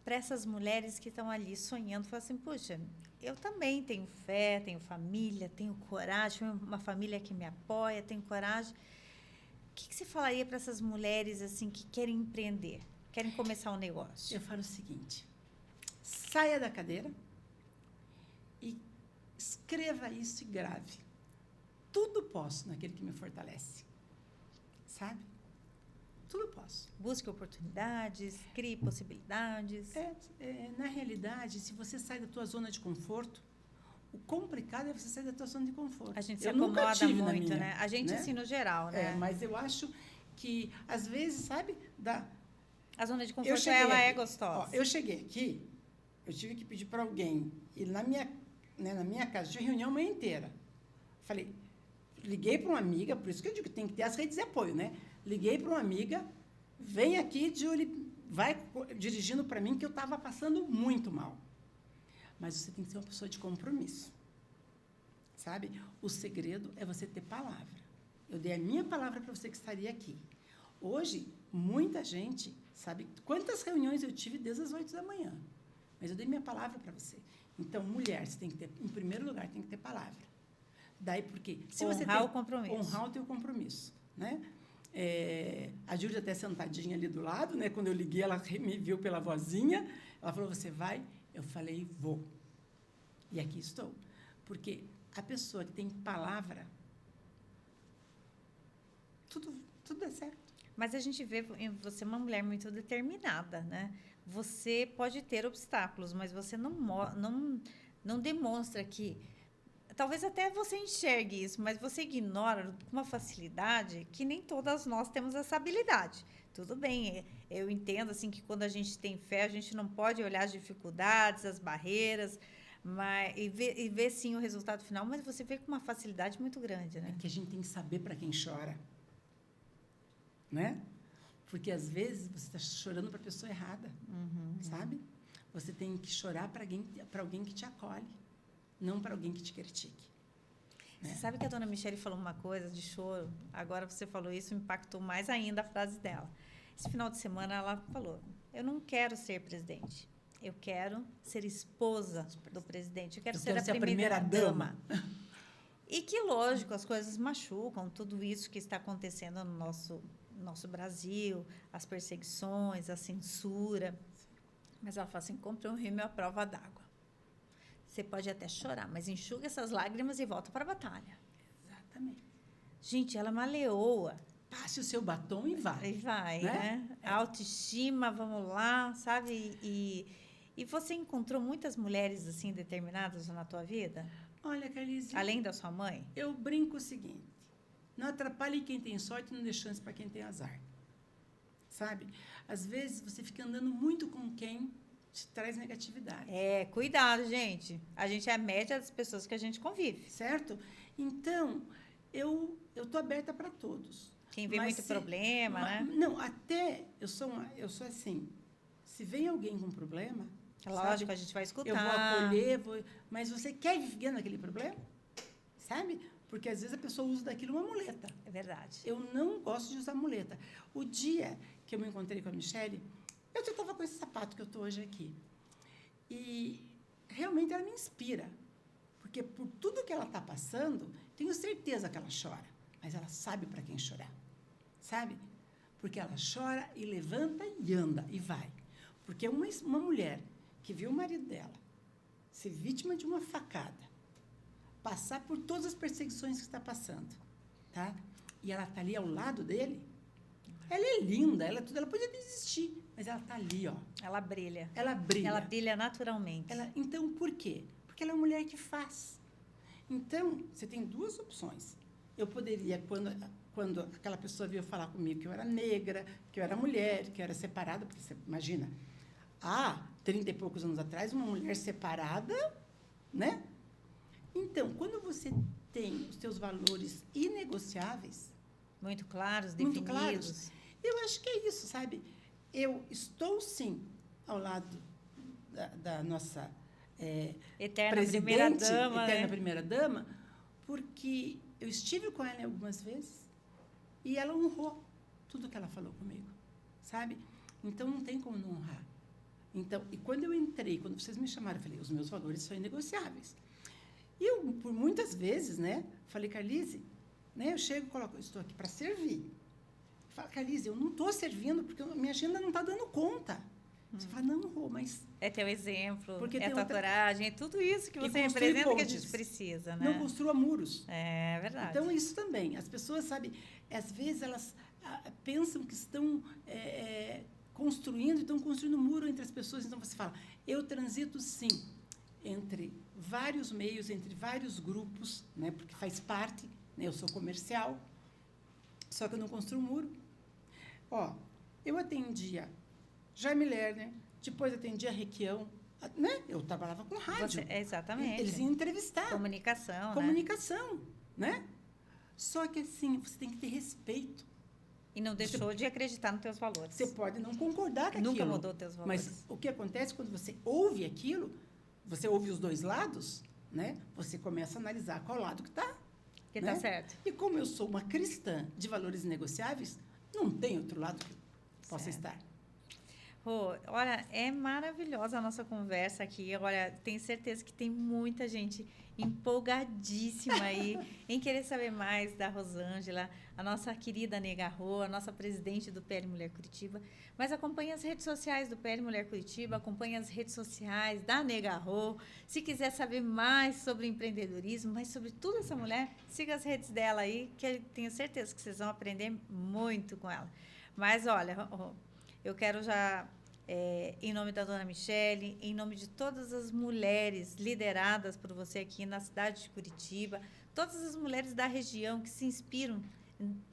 para essas mulheres que estão ali sonhando, falam assim, puxa, eu também tenho fé, tenho família, tenho coragem, tenho uma família que me apoia, tenho coragem. O que você falaria para essas mulheres assim que querem empreender? Querem começar um negócio? Eu falo o seguinte, saia da cadeira e escreva isso e grave. Tudo posso naquele que me fortalece. Sabe? Tudo posso. Busque oportunidades, crie possibilidades. Na realidade, se você sai da tua zona de conforto, o complicado é você sair da tua zona de conforto. A gente se acomoda muito, né? A gente, assim, no geral, né? Mas eu acho que, às vezes, sabe, a zona de conforto, ela é gostosa. Eu cheguei aqui, eu tive que pedir para alguém ir na minha casa, tinha reunião a manhã inteira. Falei, liguei para uma amiga, por isso que eu digo que tem que ter as redes de apoio, né? Liguei para uma amiga, vem aqui, Julie, vai dirigindo para mim, que eu estava passando muito mal. Mas você tem que ser uma pessoa de compromisso. Sabe? O segredo é você ter palavra. Eu dei a minha palavra para você que estaria aqui. Hoje, muita gente sabe quantas reuniões eu tive desde as 8 da manhã. Mas eu dei minha palavra para você. Então, mulher, você tem que ter, em primeiro lugar, tem que ter palavra. Daí, porque... Se você honrar o compromisso. Honrar o teu compromisso, né? A Júlia até sentadinha ali do lado, né? Quando eu liguei, ela me viu pela vozinha. Ela falou, você vai? Eu falei, vou. E aqui estou. Porque a pessoa que tem palavra, tudo é certo. Mas a gente vê em você uma mulher muito determinada, né? Você pode ter obstáculos, mas você não demonstra que... Talvez até você enxergue isso, mas você ignora com uma facilidade que nem todas nós temos essa habilidade. Tudo bem, eu entendo assim, que quando a gente tem fé, a gente não pode olhar as dificuldades, as barreiras, e ver sim o resultado final, mas você vê com uma facilidade muito grande, né? É que a gente tem que saber para quem chora. Né? Porque, às vezes, você está chorando para a pessoa errada, sabe? Você tem que chorar para alguém que te acolhe, não para alguém que te critique. Você sabe que a dona Michele falou uma coisa de choro, agora você falou isso, impactou mais ainda a frase dela. Esse final de semana, ela falou, eu não quero ser presidente, eu quero ser esposa do presidente, eu quero ser a primeira dama. E que, lógico, as coisas machucam, tudo isso que está acontecendo no nosso Brasil, as perseguições, a censura. Mas ela fala assim, compre um rímel à prova d'água. Você pode até chorar, mas enxuga essas lágrimas e volta para a batalha. Exatamente. Gente, ela é uma leoa. Passe o seu batom e vai. E vai, né? A autoestima, vamos lá, sabe? E você encontrou muitas mulheres assim determinadas na tua vida? Olha, Carlise... Além da sua mãe? Eu brinco o seguinte, não atrapalhe quem tem sorte e não dê chance para quem tem azar. Sabe? Às vezes, você fica andando muito com quem te traz negatividade. Cuidado, gente. A gente é a média das pessoas que a gente convive. Certo? Então, eu tô aberta para todos. Quem vê muito problema, né? Não, até eu sou assim. Se vem alguém com problema, lógico, sabe, a gente vai escutar. eu vou acolher, mas você quer viver naquele problema? Sabe? Porque às vezes a pessoa usa daquilo uma muleta. É verdade. Eu não gosto de usar muleta. O dia que eu me encontrei com a Michele, eu já estava com esse sapato que eu estou hoje aqui. E realmente ela me inspira. Porque por tudo que ela está passando, tenho certeza que ela chora. Mas ela sabe para quem chorar. Sabe? Porque ela chora e levanta e anda e vai. Porque uma mulher que viu o marido dela ser vítima de uma facada, passar por todas as perseguições que está passando, tá? E ela está ali ao lado dele, ela é linda, ela podia desistir, mas ela está ali, ó. Ela brilha. Ela brilha. Ela brilha naturalmente. Então, por quê? Porque ela é uma mulher que faz. Então, você tem duas opções. Eu poderia, quando aquela pessoa veio falar comigo que eu era negra, que eu era mulher, que eu era separada, porque você imagina, há 30 e poucos anos atrás, uma mulher separada, né? Então, quando você tem os seus valores inegociáveis, muito claros, definidos. Muito claros, eu acho que é isso, sabe? Eu estou, sim, ao lado da nossa eterna primeira-dama, eterna primeira-dama, porque eu estive com ela algumas vezes e ela honrou tudo que ela falou comigo, sabe? Então, não tem como não honrar. Então, e quando eu entrei, quando vocês me chamaram, eu falei, os meus valores são inegociáveis. E eu, por muitas vezes, né, falei, Carlise, né, eu chego e coloco, estou aqui para servir. Eu falo, Carlise, eu não estou servindo porque minha agenda não está dando conta. Você fala, não, Rô, mas... É teu exemplo, porque é tua coragem, é tudo isso que você representa pontes, que a gente precisa, né? Não construa muros. É verdade. Então, isso também. As pessoas, sabe, às vezes elas pensam que estão estão construindo um muro entre as pessoas. Então, você fala, eu transito, sim, entre vários meios, entre vários grupos, né, porque faz parte, né, eu sou comercial, só que eu não construo um muro. Ó, eu atendia Jaime Lerner, depois atendia Requião, né? Eu trabalhava com rádio. Exatamente. Eles iam entrevistar. Comunicação, né? Só que, assim, você tem que ter respeito. E não deixou de acreditar nos teus valores. Você pode não concordar com aquilo. Nunca mudou teus valores. Mas o que acontece quando você ouve aquilo, você ouve os dois lados, né? Você começa a analisar qual lado que está. Que né? Tá certo. E como eu sou uma cristã de valores negociáveis, não tem outro lado que possa estar. Rô, olha, é maravilhosa a nossa conversa aqui. Olha, tenho certeza que tem muita gente empolgadíssima aí em querer saber mais da Rosângela, a nossa querida Nega Rô, a nossa presidente do PL Mulher Curitiba. Mas acompanhe as redes sociais do PL Mulher Curitiba, acompanhe as redes sociais da Nega Rô. Se quiser saber mais sobre empreendedorismo, mais sobre tudo essa mulher, siga as redes dela aí, que eu tenho certeza que vocês vão aprender muito com ela. Mas, olha, Rô, eu quero já, em nome da dona Michele, em nome de todas as mulheres lideradas por você aqui na cidade de Curitiba, todas as mulheres da região que se inspiram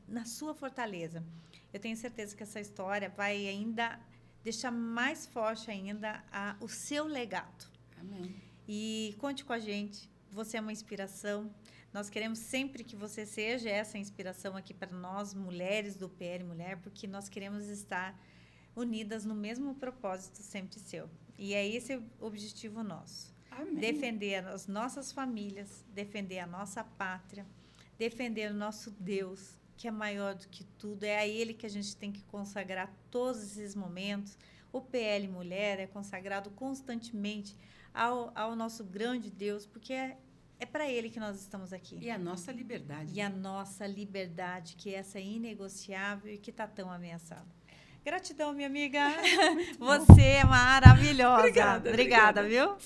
na sua fortaleza. Eu tenho certeza que essa história vai ainda deixar mais forte ainda o seu legado. Amém. E conte com a gente, você é uma inspiração. Nós queremos sempre que você seja essa inspiração aqui para nós, mulheres do PL Mulher, porque nós queremos estar unidas no mesmo propósito sempre seu. E é esse o objetivo nosso. Amém. Defender as nossas famílias, defender a nossa pátria, defender o nosso Deus, que é maior do que tudo. É a Ele que a gente tem que consagrar todos esses momentos. O PL Mulher é consagrado constantemente ao nosso grande Deus, porque é para Ele que nós estamos aqui. E a nossa liberdade. E a nossa liberdade, que essa é inegociável e que está tão ameaçada. Gratidão, minha amiga. Você é maravilhosa. Obrigada, viu?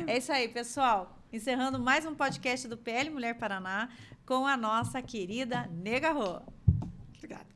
É isso aí, pessoal. Encerrando mais um podcast do PL Mulher Paraná com a nossa querida Nega Rô. Obrigada.